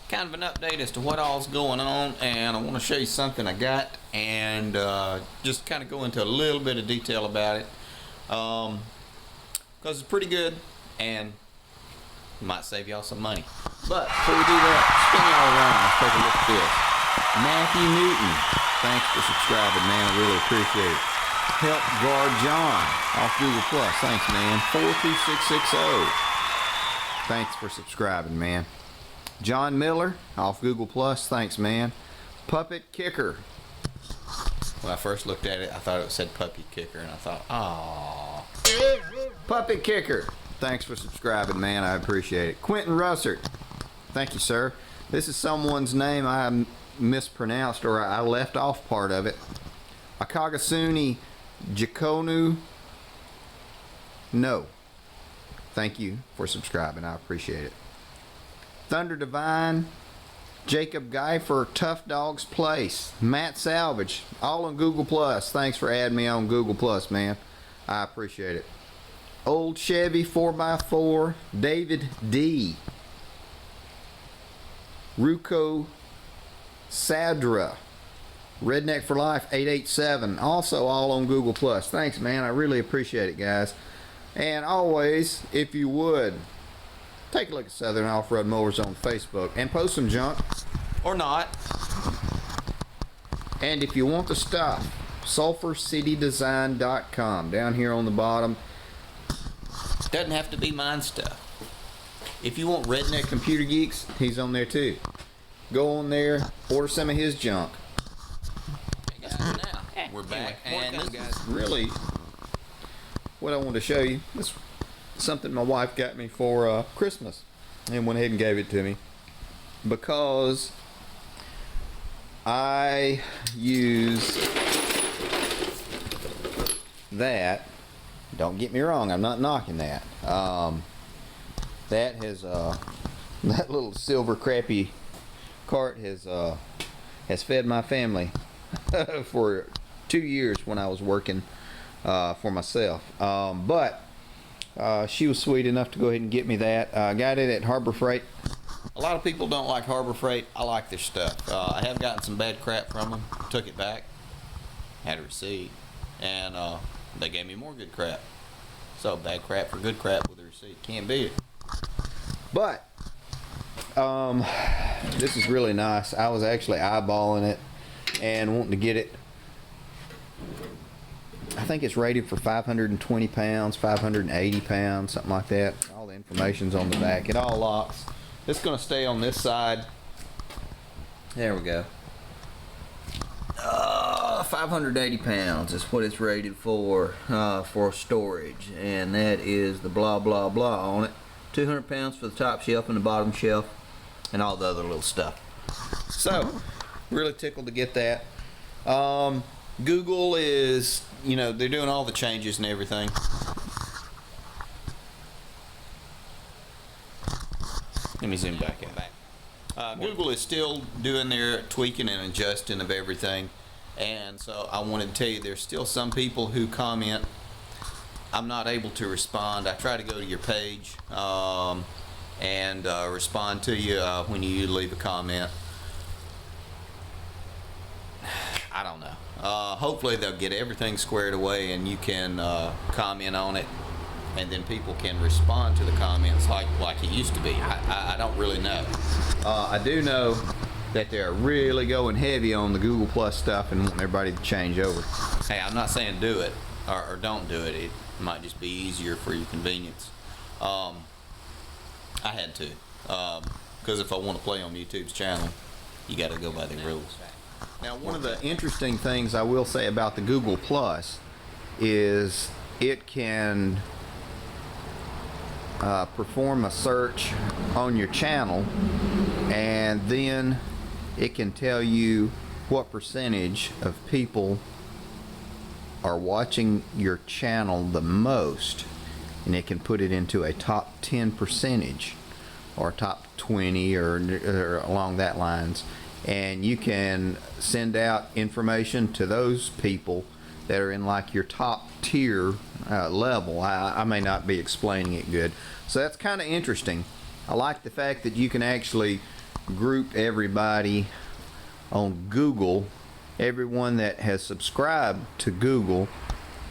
kind of an update as to what all's going on, and I want to show you something I got, and just kind of go into a little bit of detail about it, because it's pretty good and might save y'all some money. But before we do that, spin y'all around. Let's take a look at this. Matthew Newton, thanks for subscribing, man. I really appreciate it. Help Guard John off Google Plus. Thanks, man. 42660. Thanks for subscribing, man. John Miller off Google Plus. Thanks, man. Puppet Kicker. When I first looked at it, I thought it said Puppy Kicker, and I thought, oh. Puppet Kicker. Thanks for subscribing, man. I appreciate it. Quentin Russert. Thank you, sir. This is someone's name I mispronounced, or I left off part of it. Akagasuni Jakonu. No. Thank you for subscribing. I appreciate it. Thunder Divine. Jacob Geifer, Tough Dogs Place. Matt Salvage. All on Google Plus. Thanks for adding me on Google Plus, man. I appreciate it. Old Chevy 4x4. David D. Ruko Sadra. Redneck for Life 887. Also all on Google Plus. Thanks, man. I really appreciate it, guys. And always, if you would, take a look at Southern Off-Road Mowers on Facebook and post some junk. Or not. And if you want the stuff, sulphurcitydesign.com. Down here on the bottom. Doesn't have to be mine stuff. If you want Redneck Computer Geeks, he's on there too. Go on there, order some of his junk. Now, we're back. And this is really what I wanted to show you. This is something my wife got me for Christmas, and went ahead and gave it to me because I use that. Don't get me wrong, I'm not knocking that. That has that little silver crappy cart has fed my family for 2 years when I was working for myself. But she was sweet enough to go ahead and get me that. I got it at Harbor Freight. A lot of people don't like Harbor Freight. I like their stuff. I have gotten some bad crap from them. Took it back. Had a receipt. And they gave me more good crap. So bad crap for good crap with a receipt. Can't beat it. But this is really nice. I was actually eyeballing it and wanting to get it. I think it's rated for 520 pounds, 580 pounds, something like that. All the information's on the back. It all locks. It's going to stay on this side. There we go. 580 pounds is what it's rated for storage. And that is the blah, blah, blah on it. 200 pounds for the top shelf and the bottom shelf. And all the other little stuff. So, really tickled to get that. Google is, you know, they're doing all the changes and everything. Let me zoom back in. Google is still doing their tweaking and adjusting of everything. And so I wanted to tell you, there's still some people who comment. I'm not able to respond. I try to go to your page and respond to you when you leave a comment. I don't know. Hopefully they'll get everything squared away and you can comment on it, and then people can respond to the comments like it used to be. I don't really know. I do know that they're really going heavy on the Google Plus stuff and wanting everybody to change over. Hey, I'm not saying do it or don't do it. It might just be easier for your convenience. I had to, because if I want to play on YouTube's channel, you got to go by the rules. Now, one of the interesting things I will say about the Google Plus is it can perform a search on your channel, and then it can tell you what percentage of people are watching your channel the most, and it can put it into a top 10 percentage or top 20 or along that lines. And you can send out information to those people that are in like your top tier level. I may not be explaining it good. So that's kind of interesting. I like the fact that you can actually group everybody on Google. Everyone that has subscribed to Google,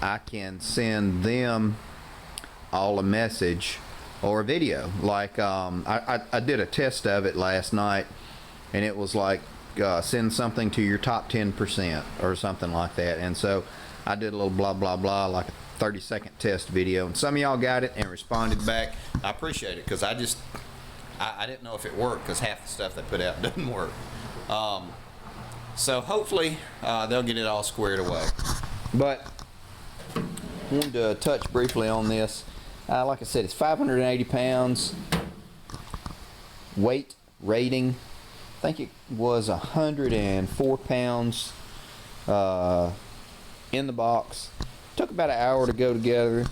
I can send them all a message or a video. Like I did a test of it last night, and it was like send something to your top 10% or something like that. And so I did a little blah blah blah, like a 30-second test video, and some of y'all got it and responded back. I appreciate it, because I didn't know if it worked, because half the stuff they put out doesn't work. So hopefully they'll get it all squared away. But I wanted to touch briefly on this. Like I said, it's 580 pounds. Weight rating, I think it was 104 pounds in the box. Took about an hour to go together.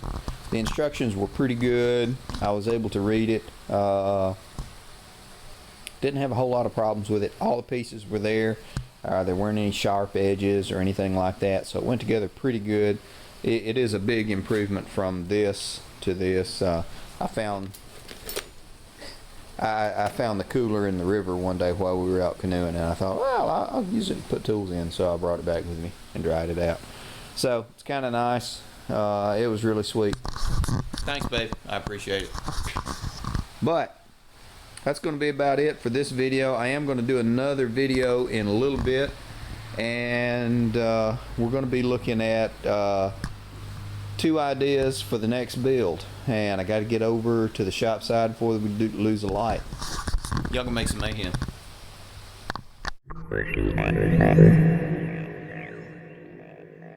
The instructions were pretty good. I was able to read it. Didn't have a whole lot of problems with it. All the pieces were there. There weren't any sharp edges or anything like that, so it went together pretty good. It is a big improvement from this to this. I found the cooler in the river one day while we were out canoeing, and I thought, well, I'll use it to put tools in, so I brought it back with me and dried it out. So it's kind of nice. It was really sweet. Thanks, babe. I appreciate it. But that's going to be about it for this video. I am going to do another video in a little bit, and we're going to be looking at 2 ideas for the next build, and I got to get over to the shop side before we lose a light. Y'all can make some mayhem.